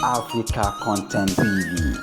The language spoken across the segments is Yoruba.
Africa Content TV.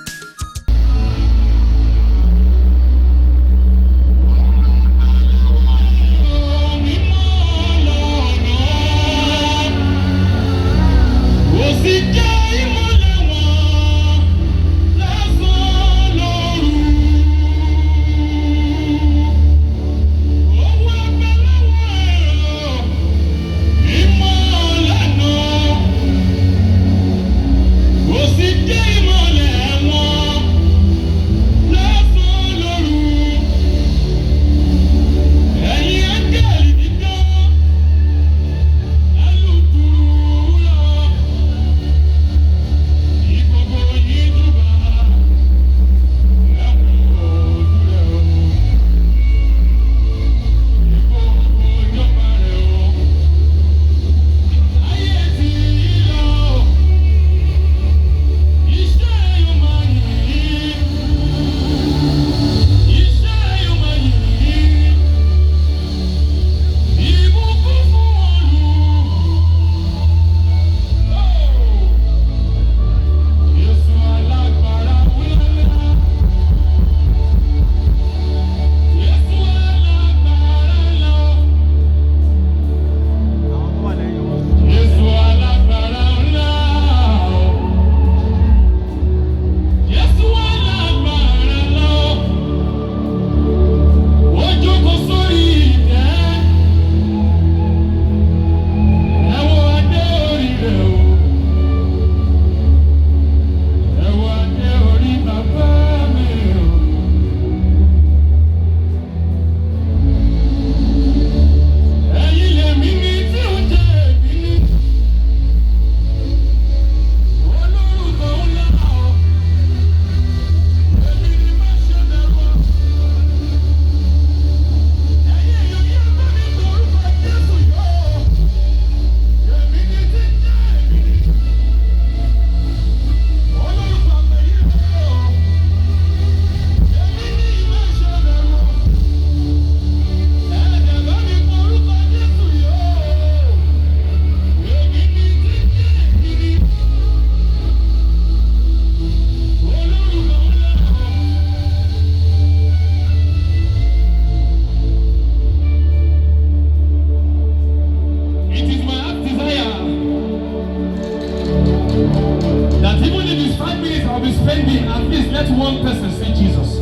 At least let one person see Jesus.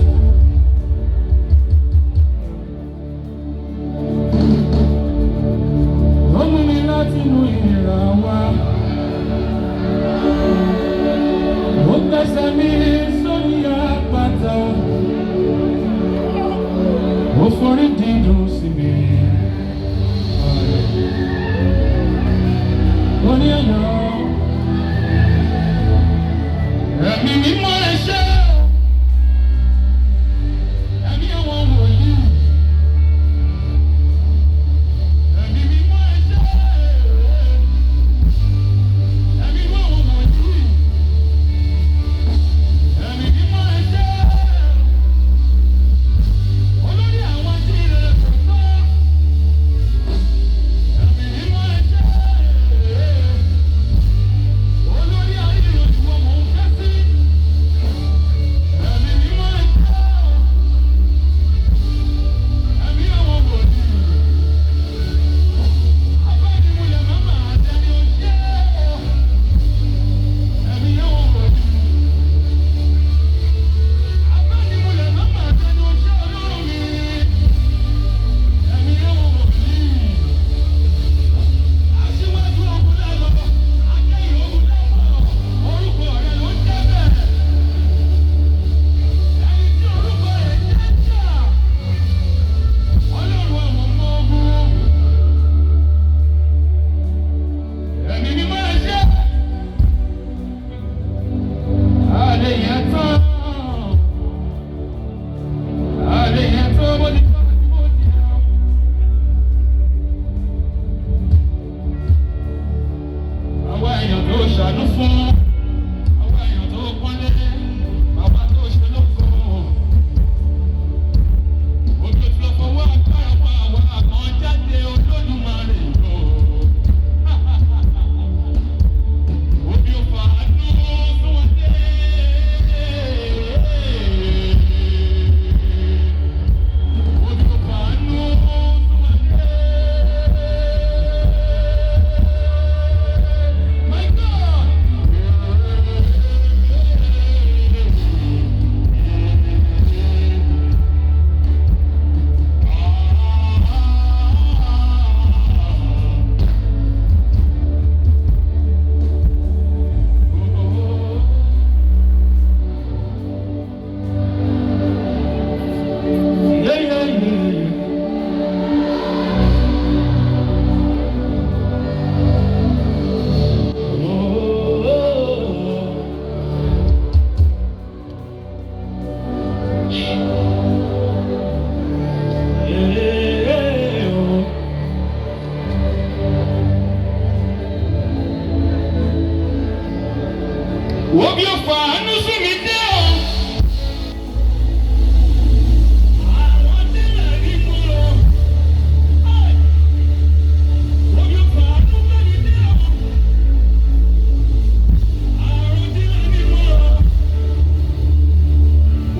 Ọmọ mi láti inú ìrà wá. Ó gbẹ́sẹ̀ mi sórí àpáta. Ó forí dídùn sí mi. Ó ní ẹ̀yọ́. Ẹ̀mí mímọ́ ẹ̀ṣẹ́. Ẹ̀mí àwọn wòlíì. Ẹ̀mí mímọ́ ẹ̀ṣẹ́. Ẹ̀mí àwọn wòlíì. Ẹ̀mí mímọ́ ẹ̀ṣẹ́. Olórí àwọn tí ìrẹ̀lẹ̀ kò tọ́. Ẹ̀mí mímọ́ ẹ̀ṣẹ́. Olórí ayé ìrọ̀lùwọ̀ mọ̀ ń fẹ́ sí. Ẹ̀mí mímọ́ ẹ̀ṣẹ́. Ẹ̀mí àwọn wòlíì. Abánimúlẹ̀ màmá àtẹni oṣé. Ẹ̀mí àwọn wòlíì. Abánimúlẹ̀ màmá àtẹni oṣé Ọlọ́run mi. Ẹ̀mí àwọn wòlíì. Aṣíwájú ogun lẹ́lọ, akẹ́yìn ogun lẹ́mọ̀, orúkọ rẹ̀ ló ń jẹ́ bẹ́ẹ̀. Ẹni tí orúkọ rẹ̀ jẹ́ jà, Ọlọ́run àwọn ọmọ ogun. Ẹ̀mí mímọ́ ẹ̀ṣẹ́. Àlè yẹn tán. Àlè yẹn tán bó ti tọ́ àti bó ti yẹ. Àwọn èèyàn tó ṣàánú fún, àwọn èèyàn tó pọ́nlé, bàbá tó ṣe lóko. Ojú tí lọ fọwọ́ agbára pa àwọn àkàn jáde Olódùmarè lò. Omi ò fà á dúró Obi ọ̀fà àánú sí mi dé o. Àwọn délẹ̀ rí mú lọ. Obi ọ̀fà àánú sí mi dé o. Àwọn délẹ̀ rí mú lọ.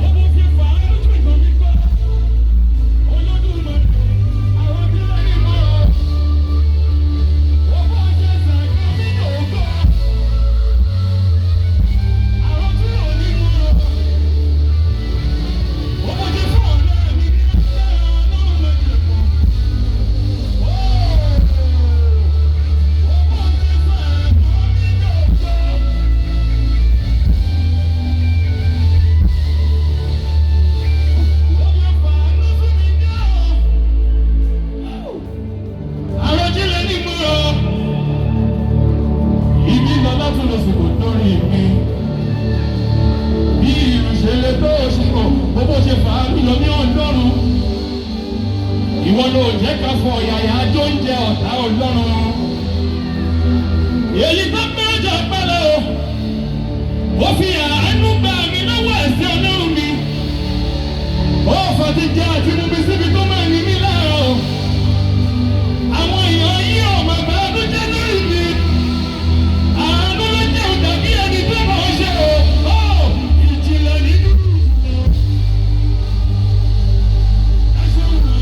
Obi ọ̀fà àánú sí mi gbọ́. Olódùmarè. Àwọn délẹ̀ rí mú lọ. Owó ọjọ́ ìsàkó mi lò ó gbọ́. Àwọn tí ò ní mú lọ. Owó ti fún ọ̀nà mi ní ọ̀sẹ̀ ọlọ́run lójú ẹ̀kọ́. Owó ti fún ìwọ ló jẹ́ ká fọ yàyà tó ń jẹ ọ̀tá ọlọ́run. Èyí tó péjọ pẹ́lẹ́ o, ó fi àánú gbà mí lọ́wọ́ ẹ̀sìn ọlọ́run mi. Ó fà ti jẹ́ àti mú mi síbi tó máa ní mí lára o. Àwọn èèyàn yìí ò máa bá ọdún jẹ́ lórí mi. Àánú ló jẹ́ òdàbí ẹni tó mọ̀ ọ́ ṣe o. Ó ìjìnlẹ̀ nínú. Ẹ ṣeun o.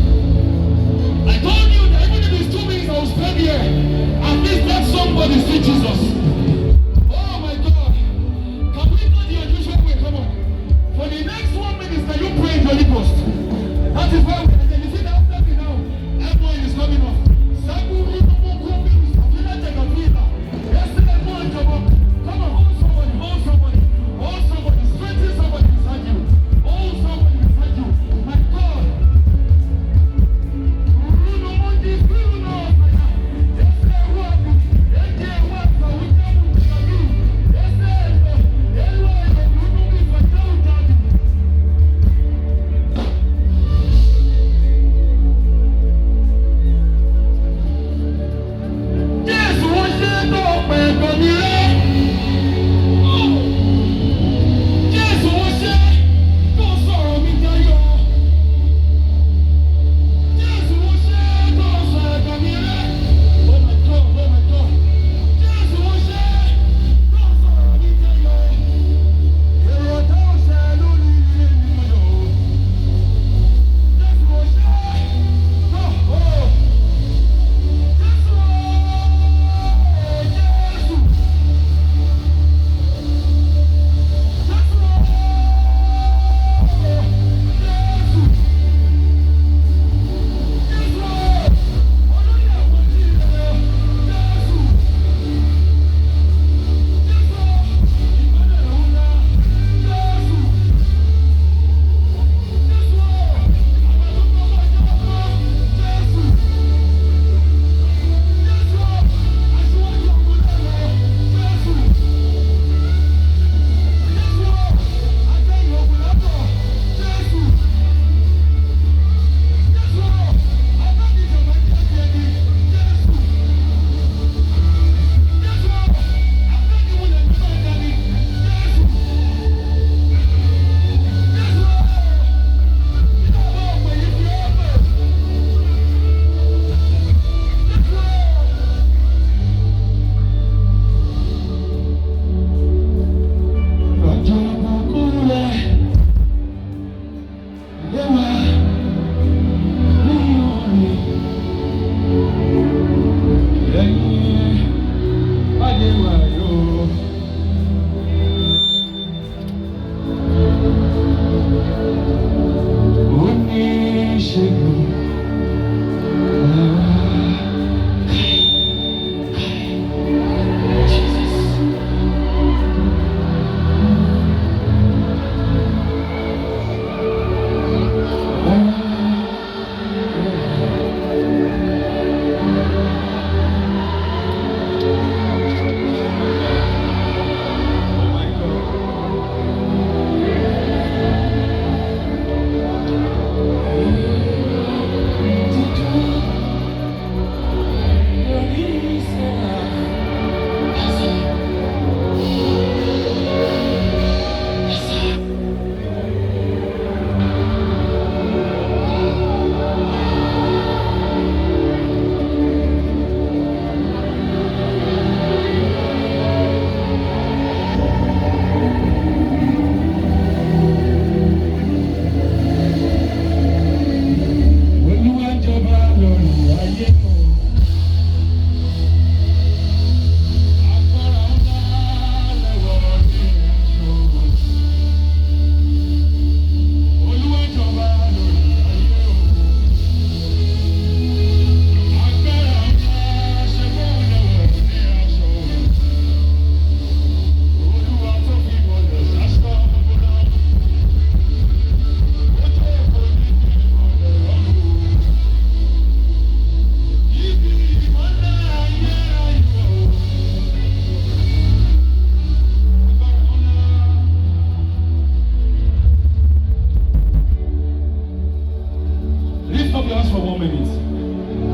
I told you that even if it's 2 minutes I will spend here, at least let somebody see Jesus.